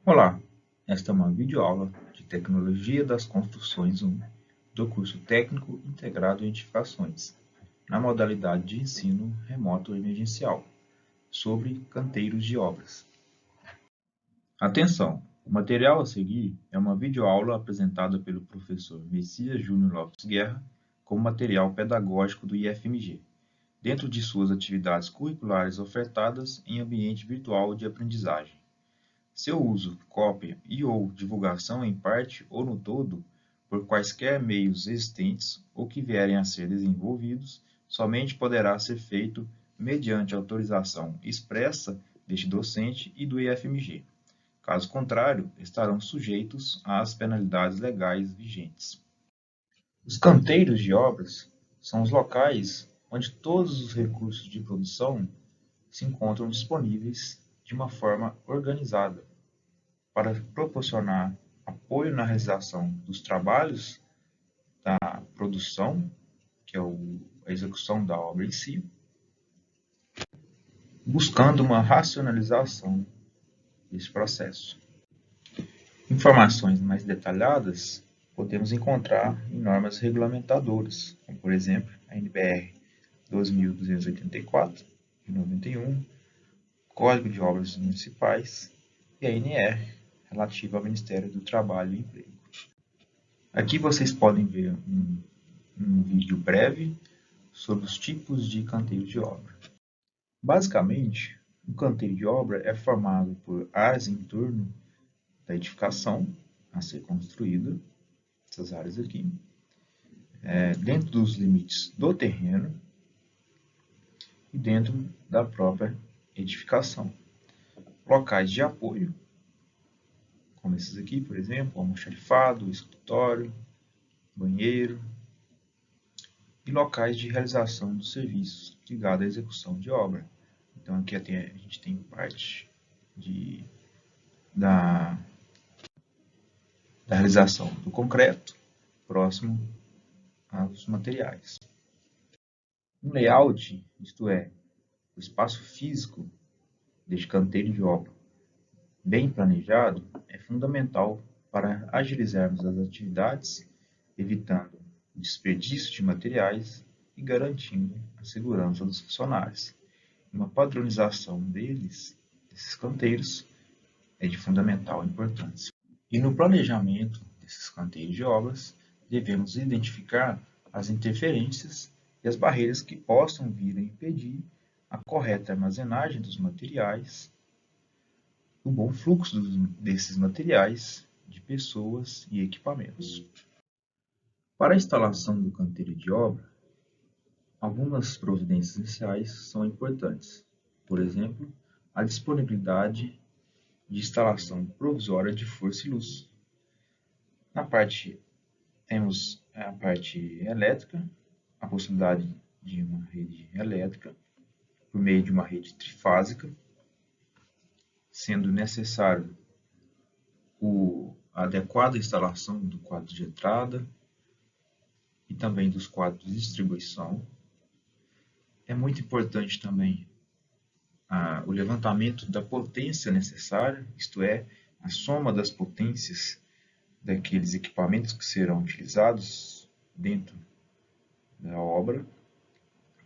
Olá, esta é uma videoaula de Tecnologia das Construções 1 do curso Técnico Integrado em Edificações, na modalidade de ensino remoto emergencial, sobre canteiros de obras. Atenção! O material a seguir é uma videoaula apresentada pelo professor Messias Júnior Lopes Guerra como material pedagógico do IFMG, dentro de suas atividades curriculares ofertadas em ambiente virtual de aprendizagem. Seu uso, cópia e/ou divulgação em parte ou no todo, por quaisquer meios existentes ou que vierem a ser desenvolvidos, somente poderá ser feito mediante autorização expressa deste docente e do IFMG. Caso contrário, estarão sujeitos às penalidades legais vigentes. Os canteiros de obras são os locais onde todos os recursos de produção se encontram disponíveis de uma forma organizada, para proporcionar apoio na realização dos trabalhos da produção, que é a execução da obra em si, buscando uma racionalização desse processo. Informações mais detalhadas podemos encontrar em normas regulamentadoras, como por exemplo a NBR 12.284, de 91, Código de Obras Municipais e a NR, relativa ao Ministério do Trabalho e Emprego. Aqui vocês podem ver um vídeo breve sobre os tipos de canteiro de obra. Basicamente, um canteiro de obra é formado por áreas em torno da edificação a ser construída, essas áreas aqui, dentro dos limites do terreno e dentro da própria edificação. Locais de apoio, como esses aqui, por exemplo, almoxarifado, escritório, banheiro, e locais de realização dos serviços ligados à execução de obra. Então aqui a gente tem parte da realização do concreto próximo aos materiais. Um layout, isto é, o espaço físico deste canteiro de obra bem planejado, é fundamental para agilizarmos as atividades, evitando o desperdício de materiais e garantindo a segurança dos funcionários. Uma padronização desses canteiros, é de fundamental importância. E no planejamento desses canteiros de obras, devemos identificar as interferências e as barreiras que possam vir a impedir a correta armazenagem dos materiais, o bom fluxo desses materiais, de pessoas e equipamentos. Para a instalação do canteiro de obra, algumas providências iniciais são importantes. Por exemplo, a disponibilidade de instalação provisória de força e luz. Na parte, temos a parte elétrica, a possibilidade de uma rede elétrica por meio de uma rede trifásica, sendo necessário a adequada instalação do quadro de entrada e também dos quadros de distribuição. É muito importante também o levantamento da potência necessária, isto é, a soma das potências daqueles equipamentos que serão utilizados dentro da obra,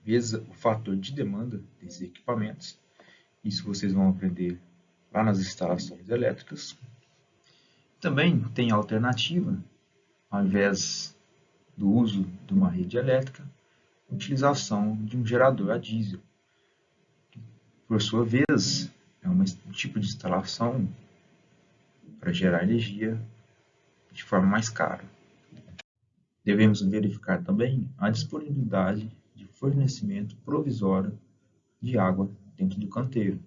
vezes o fator de demanda desses equipamentos. Isso vocês vão aprender lá nas instalações elétricas. Também tem a alternativa, ao invés do uso de uma rede elétrica, a utilização de um gerador a diesel, que, por sua vez, é um tipo de instalação para gerar energia de forma mais cara. Devemos verificar também a disponibilidade de fornecimento provisório de água dentro do canteiro,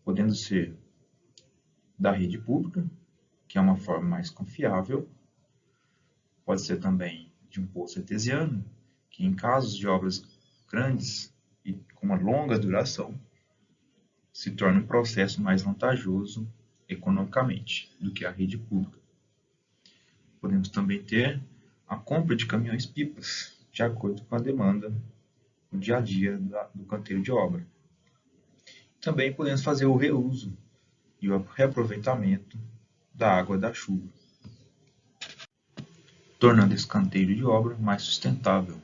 podendo ser da rede pública, que é uma forma mais confiável, pode ser também de um poço artesiano, que em casos de obras grandes e com uma longa duração, se torna um processo mais vantajoso economicamente do que a rede pública. Podemos também ter a compra de caminhões-pipas, de acordo com a demanda no dia a dia do canteiro de obra. Também podemos fazer o reuso e o reaproveitamento da água da chuva, tornando esse canteiro de obra mais sustentável.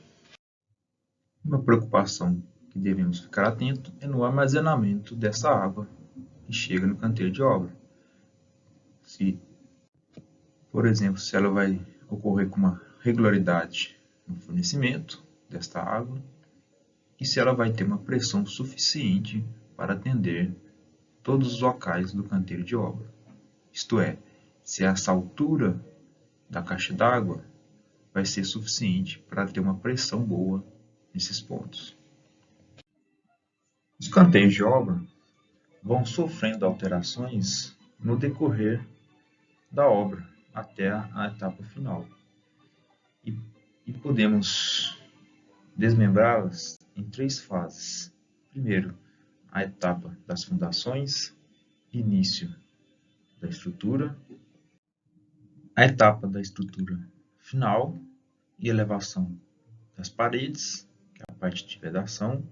Uma preocupação que devemos ficar atento é no armazenamento dessa água que chega no canteiro de obra. Por exemplo, se ela vai ocorrer com uma regularidade no fornecimento desta água e se ela vai ter uma pressão suficiente para atender todos os locais do canteiro de obra. Isto é, se essa altura da caixa d'água vai ser suficiente para ter uma pressão boa nesses pontos. Os canteiros de obra vão sofrendo alterações no decorrer da obra até a etapa final. E podemos desmembrá-las em 3 fases. Primeiro, a etapa das fundações, início da estrutura, a etapa da estrutura final e elevação das paredes, que é a parte de vedação,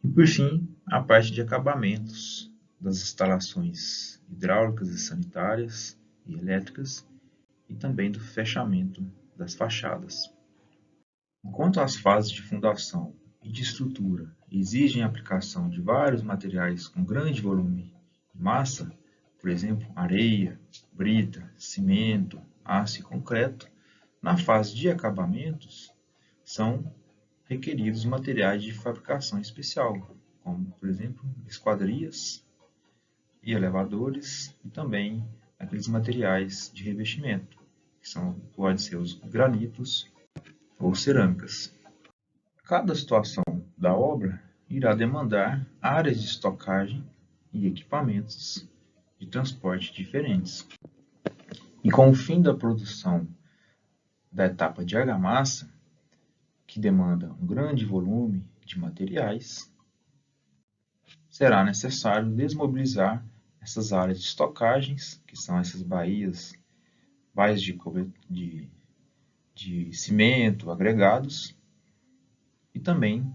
e por fim, a parte de acabamentos das instalações hidráulicas e sanitárias e elétricas e também do fechamento das fachadas. Enquanto as fases de fundação e de estrutura exigem a aplicação de vários materiais com grande volume e massa, por exemplo, areia, brita, cimento, aço e concreto, na fase de acabamentos são requeridos materiais de fabricação especial, como, por exemplo, esquadrias e elevadores e também aqueles materiais de revestimento, que podem ser os granitos ou cerâmicas. Cada situação da obra irá demandar áreas de estocagem e equipamentos de transporte diferentes. E com o fim da produção da etapa de argamassa, que demanda um grande volume de materiais, será necessário desmobilizar essas áreas de estocagens, que são essas baías de cimento, agregados, e também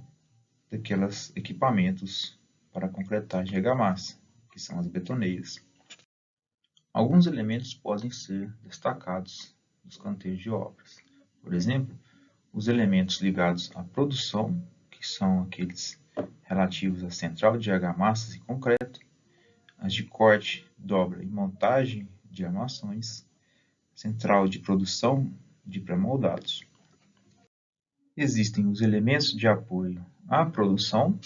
daqueles equipamentos para concretagem de argamassa, que são as betoneiras. Alguns elementos podem ser destacados nos canteiros de obras. Por exemplo, os elementos ligados à produção, que são aqueles relativos à central de argamassas e concreto, as de corte, dobra e montagem de armações, central de produção de pré-moldados. Existem os elementos de apoio à produção,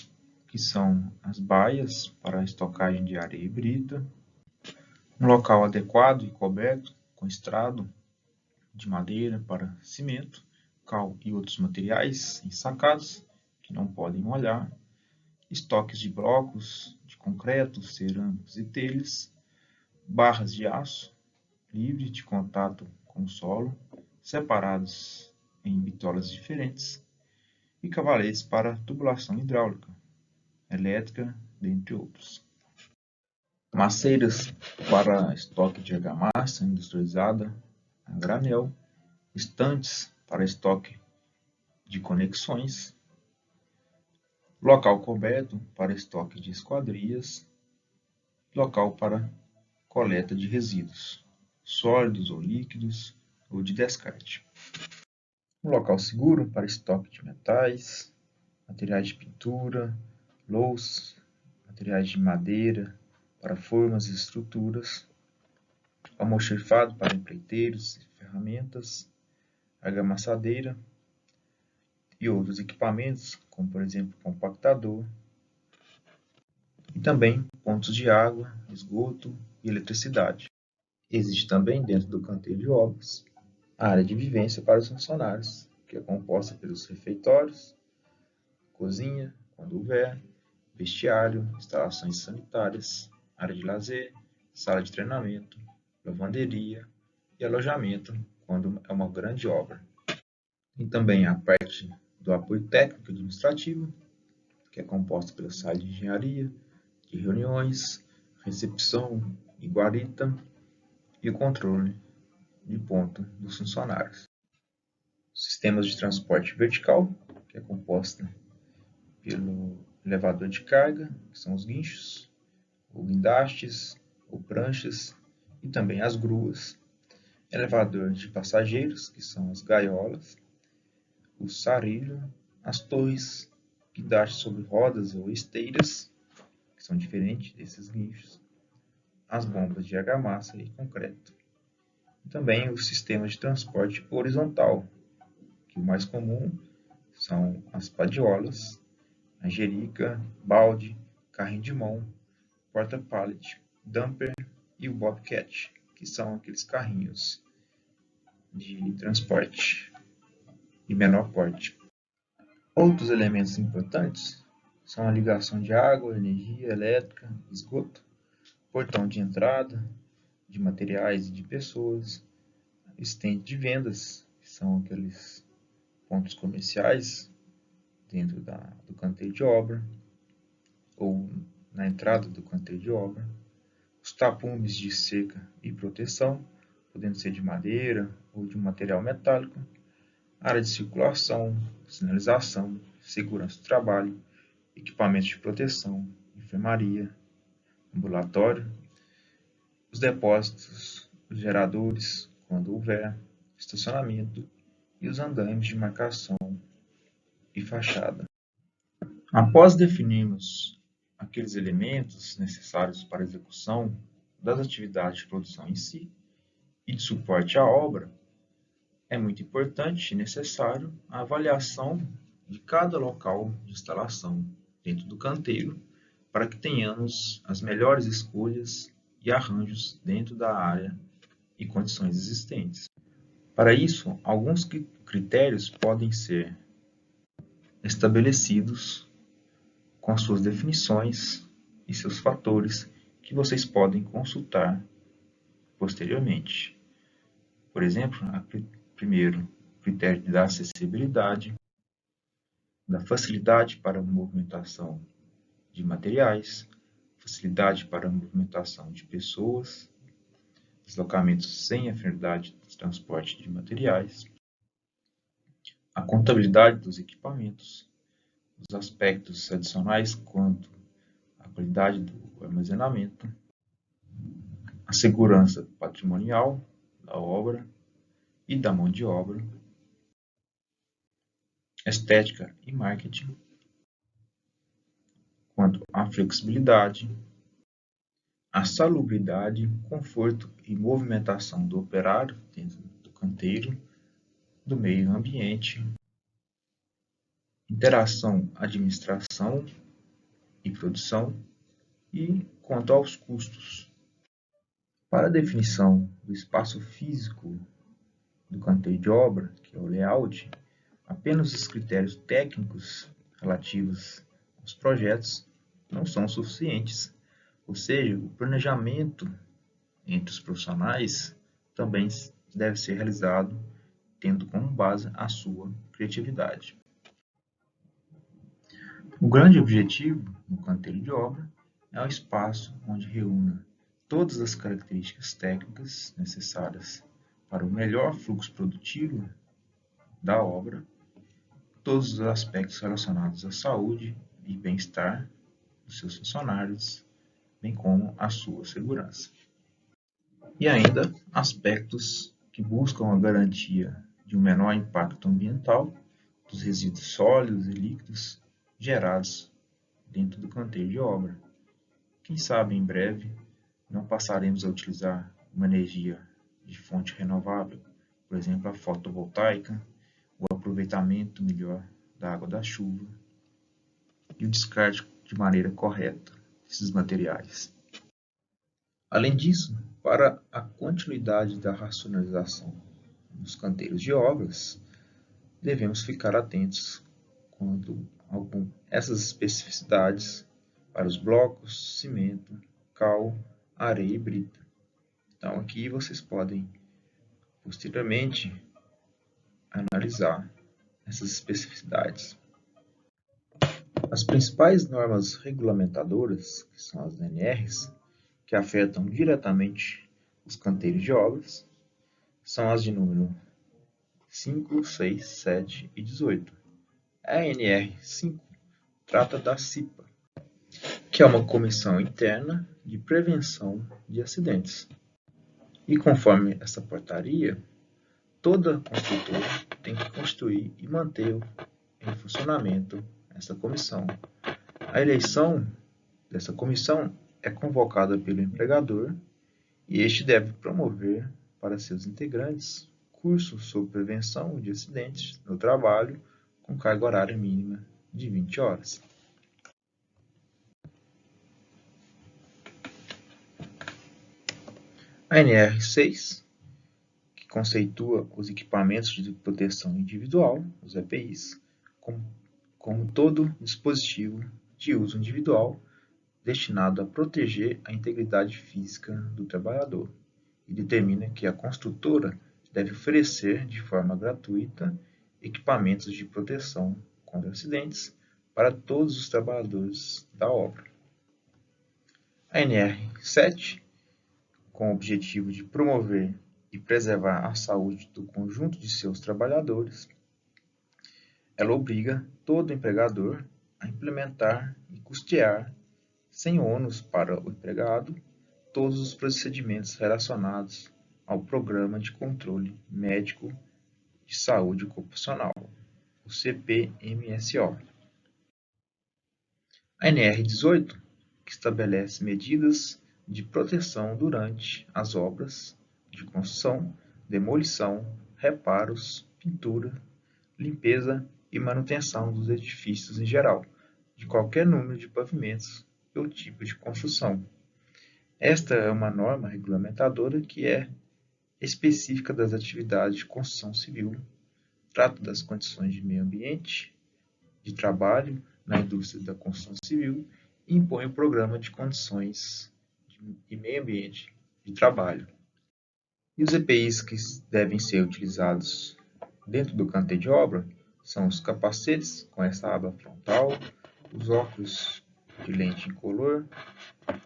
que são as baias para a estocagem de areia e brita, um local adequado e coberto com estrado de madeira para cimento, cal e outros materiais ensacados que não podem molhar, estoques de blocos de concreto, cerâmicos e telhas, barras de aço livre de contato com o solo, separados em bitolas diferentes, e cavaletes para tubulação hidráulica, elétrica, dentre outros. Maceiras para estoque de argamassa industrializada a granel, estantes para estoque de conexões, local coberto para estoque de esquadrias, local para coleta de resíduos, sólidos ou líquidos, ou de descarte. Um local seguro para estoque de metais, materiais de pintura, louças, materiais de madeira para formas e estruturas, almoxarifado para empreiteiros e ferramentas, argamassadeira e outros equipamentos, como por exemplo compactador, e também pontos de água, esgoto e eletricidade. Existe também dentro do canteiro de obras a área de vivência para os funcionários, que é composta pelos refeitórios, cozinha, quando houver, vestiário, instalações sanitárias, área de lazer, sala de treinamento, lavanderia e alojamento, quando é uma grande obra. Tem também a parte do apoio técnico e administrativo, que é composta pela sala de engenharia, de reuniões, recepção e guarita, e o controle de ponto dos funcionários. Sistemas de transporte vertical, que é composta pelo elevador de carga, que são os guinchos, ou guindastes, ou pranchas e também as gruas, elevador de passageiros, que são as gaiolas, o sarilho, as torres guindaste sobre rodas ou esteiras, que são diferentes desses guinchos, as bombas de argamassa e concreto. E também o sistema de transporte horizontal, que o mais comum são as padiolas, a jerica, balde, carrinho de mão, porta-pallet, dumper e o bobcat, que são aqueles carrinhos de transporte de menor porte. Outros elementos importantes são a ligação de água, energia elétrica, esgoto, portão de entrada de materiais e de pessoas, stand de vendas, que são aqueles pontos comerciais dentro do canteiro de obra ou na entrada do canteiro de obra, os tapumes de cerca e proteção, podendo ser de madeira ou de um material metálico, área de circulação, sinalização, segurança do trabalho, equipamentos de proteção, enfermaria, ambulatório, os depósitos, os geradores, quando houver, estacionamento e os andaimes de marcação e fachada. Após definirmos aqueles elementos necessários para a execução das atividades de produção em si e de suporte à obra, é muito importante e necessário a avaliação de cada local de instalação dentro do canteiro para que tenhamos as melhores escolhas e arranjos dentro da área e condições existentes. Para isso, alguns critérios podem ser estabelecidos com as suas definições e seus fatores que vocês podem consultar posteriormente. Por exemplo, primeiro, critério da acessibilidade, da facilidade para a movimentação de materiais, facilidade para a movimentação de pessoas, deslocamentos sem afinidade de transporte de materiais, a contabilidade dos equipamentos, os aspectos adicionais quanto à qualidade do armazenamento, a segurança patrimonial da obra e da mão de obra, estética e marketing, quanto à flexibilidade, a salubridade, conforto e movimentação do operário dentro do canteiro, do meio ambiente, interação, administração e produção e quanto aos custos. Para a definição do espaço físico do canteiro de obra, que é o layout, apenas os critérios técnicos relativos aos projetos não são suficientes, ou seja, o planejamento entre os profissionais também deve ser realizado tendo como base a sua criatividade. O grande objetivo no canteiro de obra é o espaço onde reúna todas as características técnicas necessárias para o melhor fluxo produtivo da obra, todos os aspectos relacionados à saúde e bem-estar dos seus funcionários, bem como a sua segurança. E ainda aspectos que buscam a garantia de um menor impacto ambiental dos resíduos sólidos e líquidos gerados dentro do canteiro de obra. Quem sabe em breve não passaremos a utilizar uma energia de fonte renovável, por exemplo, a fotovoltaica, o aproveitamento melhor da água da chuva e o descarte de maneira correta desses materiais. Além disso, para a continuidade da racionalização nos canteiros de obras, devemos ficar atentos quanto a essas especificidades para os blocos, cimento, cal, areia e brita. Então aqui vocês podem posteriormente analisar essas especificidades. As principais normas regulamentadoras, que são as NRs, que afetam diretamente os canteiros de obras, são as de número 5, 6, 7 e 18. A NR 5 trata da CIPA, que é uma comissão interna de prevenção de acidentes. E conforme essa portaria, toda construtora tem que constituir e manter em funcionamento essa comissão. A eleição dessa comissão é convocada pelo empregador e este deve promover para seus integrantes cursos sobre prevenção de acidentes no trabalho com carga horária mínima de 20 horas. A NR6, que conceitua os equipamentos de proteção individual, os EPIs, como todo dispositivo de uso individual destinado a proteger a integridade física do trabalhador e determina que a construtora deve oferecer de forma gratuita equipamentos de proteção contra acidentes para todos os trabalhadores da obra. A NR7, com o objetivo de promover e preservar a saúde do conjunto de seus trabalhadores, ela obriga todo empregador a implementar e custear, sem ônus para o empregado, todos os procedimentos relacionados ao Programa de Controle Médico de Saúde Ocupacional, o CPMSO. A NR18, que estabelece medidas de proteção durante as obras de construção, demolição, reparos, pintura, limpeza e manutenção dos edifícios em geral, de qualquer número de pavimentos ou tipo de construção. Esta é uma norma regulamentadora que é específica das atividades de construção civil, trata das condições de meio ambiente, de trabalho na indústria da construção civil e impõe o programa de condições de meio ambiente de trabalho. E os EPIs que devem ser utilizados dentro do canteiro de obra são os capacetes com essa aba frontal, os óculos de lente incolor,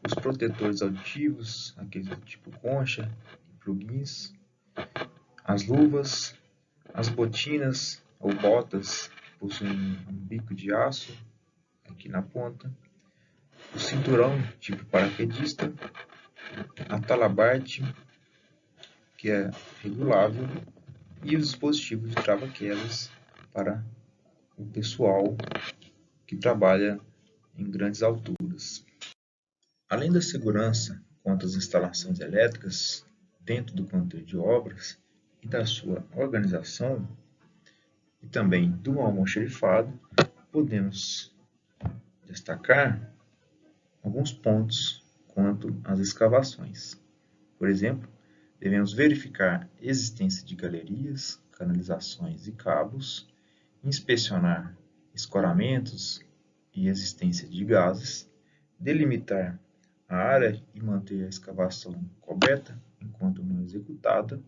os protetores auditivos, aqueles do tipo concha, plugins, as luvas, as botinas ou botas que possuem um bico de aço aqui na ponta, o cinturão tipo paraquedista, a talabarte, que é regulável, e os dispositivos de trava-quedas para o pessoal que trabalha em grandes alturas. Além da segurança quanto às instalações elétricas dentro do canteiro de obras e da sua organização, e também do almoxarifado, podemos destacar alguns pontos quanto às escavações. Por exemplo, devemos verificar a existência de galerias, canalizações e cabos, inspecionar escoramentos e existência de gases, delimitar a área e manter a escavação coberta enquanto não executada,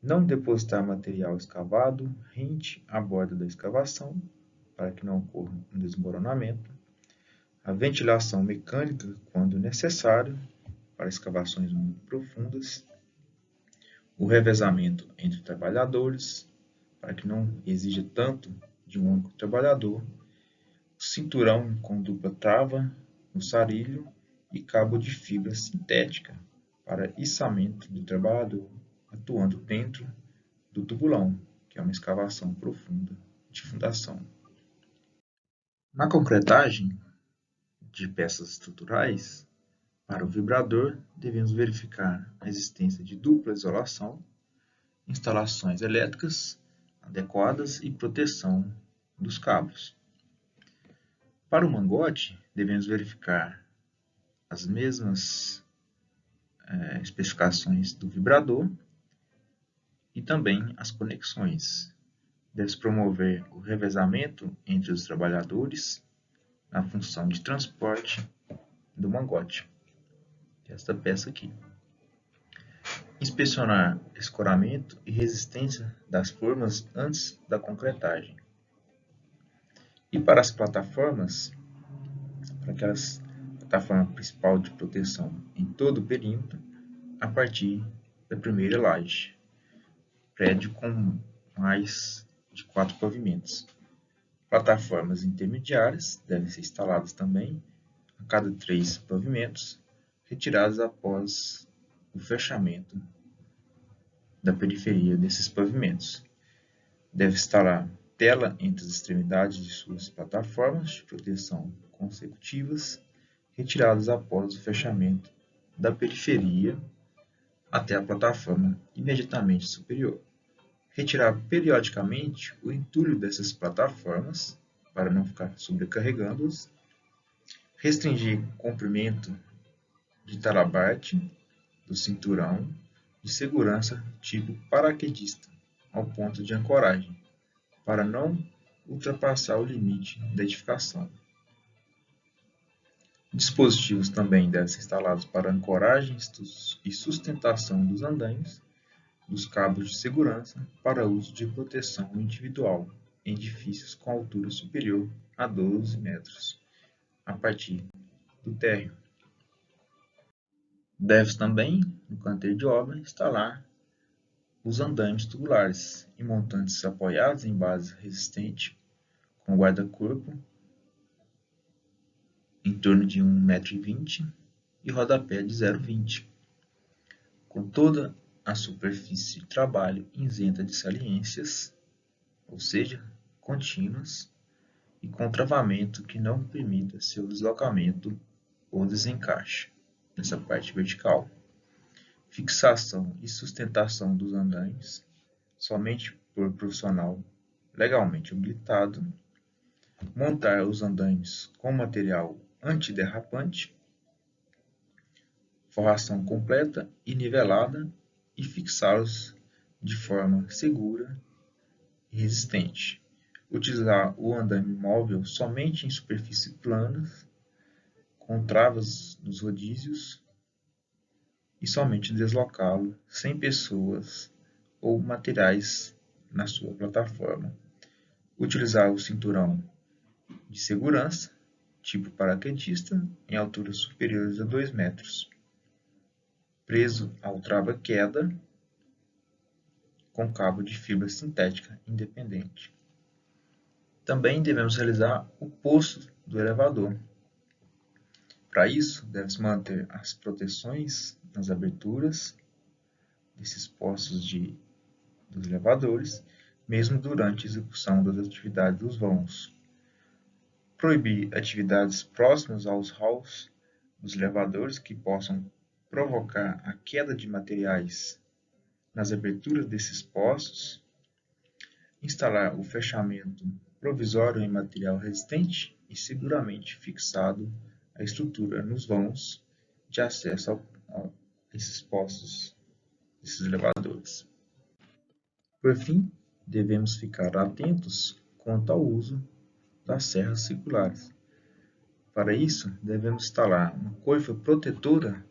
não depositar material escavado rente à borda da escavação, para que não ocorra um desmoronamento, a ventilação mecânica quando necessário para escavações muito profundas, o revezamento entre trabalhadores, para que não exija tanto de um único trabalhador, cinturão com dupla trava no sarilho e cabo de fibra sintética para içamento do trabalhador atuando dentro do tubulão, que é uma escavação profunda de fundação. Na concretagem de peças estruturais, para o vibrador, devemos verificar a existência de dupla isolação, instalações elétricas adequadas e proteção dos cabos. Para o mangote, devemos verificar as mesmas especificações do vibrador e também as conexões. Deve-se promover o revezamento entre os trabalhadores na função de transporte do mangote, esta peça aqui. Inspecionar escoramento e resistência das formas antes da concretagem. E para as plataformas, para aquelas plataforma principal de proteção em todo o perímetro, a partir da primeira laje, prédio com mais de 4 pavimentos. Plataformas intermediárias devem ser instaladas também a cada 3 pavimentos, retirados após o fechamento da periferia desses pavimentos. Deve instalar tela entre as extremidades de suas plataformas de proteção consecutivas, retiradas após o fechamento da periferia até a plataforma imediatamente superior. Retirar periodicamente o entulho dessas plataformas para não ficar sobrecarregando-as. Restringir o comprimento de talabarte do cinturão de segurança tipo paraquedista ao ponto de ancoragem, para não ultrapassar o limite da edificação. Dispositivos também devem ser instalados para ancoragem e sustentação dos andaimes, dos cabos de segurança para uso de proteção individual em edifícios com altura superior a 12 metros, a partir do térreo. Deve-se também, no canteiro de obra, instalar os andaimes tubulares e montantes apoiados em base resistente, com guarda-corpo em torno de 1,20 m e rodapé de 0,20 m, com toda a superfície de trabalho isenta de saliências, ou seja, contínuas, e com travamento que não permita seu deslocamento ou desencaixe nessa parte vertical. Fixação e sustentação dos andaimes somente por profissional legalmente habilitado. Montar os andaimes com material antiderrapante, forração completa e nivelada e fixá-los de forma segura e resistente. Utilizar o andaime móvel somente em superfície plana, com travas nos rodízios, e somente deslocá-lo sem pessoas ou materiais na sua plataforma. Utilizar o cinturão de segurança, tipo paraquedista, em alturas superiores a 2 metros, preso ao trava-queda com cabo de fibra sintética independente. Também devemos realizar o poço do elevador. Para isso, deve-se manter as proteções nas aberturas desses poços dos elevadores, mesmo durante a execução das atividades dos vãos. Proibir atividades próximas aos halls dos elevadores que possam provocar a queda de materiais nas aberturas desses poços. Instalar o fechamento provisório em material resistente e seguramente fixado à estrutura nos vãos de acesso a esses poços, esses elevadores. Por fim, devemos ficar atentos quanto ao uso das serras circulares. Para isso, devemos instalar uma coifa protetora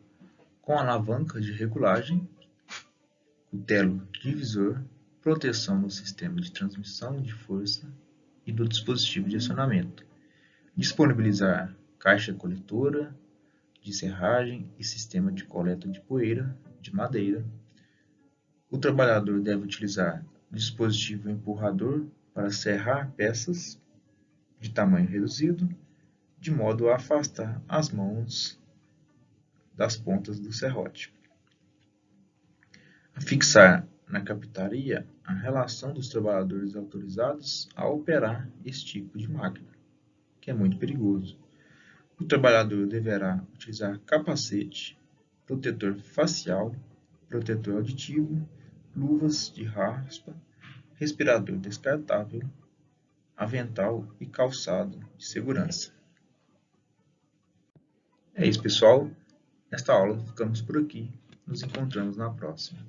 com alavanca de regulagem, cutelo divisor, proteção no sistema de transmissão de força e do dispositivo de acionamento. Disponibilizar caixa coletora de serragem e sistema de coleta de poeira de madeira. O trabalhador deve utilizar dispositivo empurrador para serrar peças de tamanho reduzido, de modo a afastar as mãos das pontas do serrote. Fixar na capitaria a relação dos trabalhadores autorizados a operar esse tipo de máquina, que é muito perigoso. O trabalhador deverá utilizar capacete, protetor facial, protetor auditivo, luvas de raspa, respirador descartável, avental e calçado de segurança. É isso, pessoal. Nesta aula ficamos por aqui. Nos encontramos na próxima.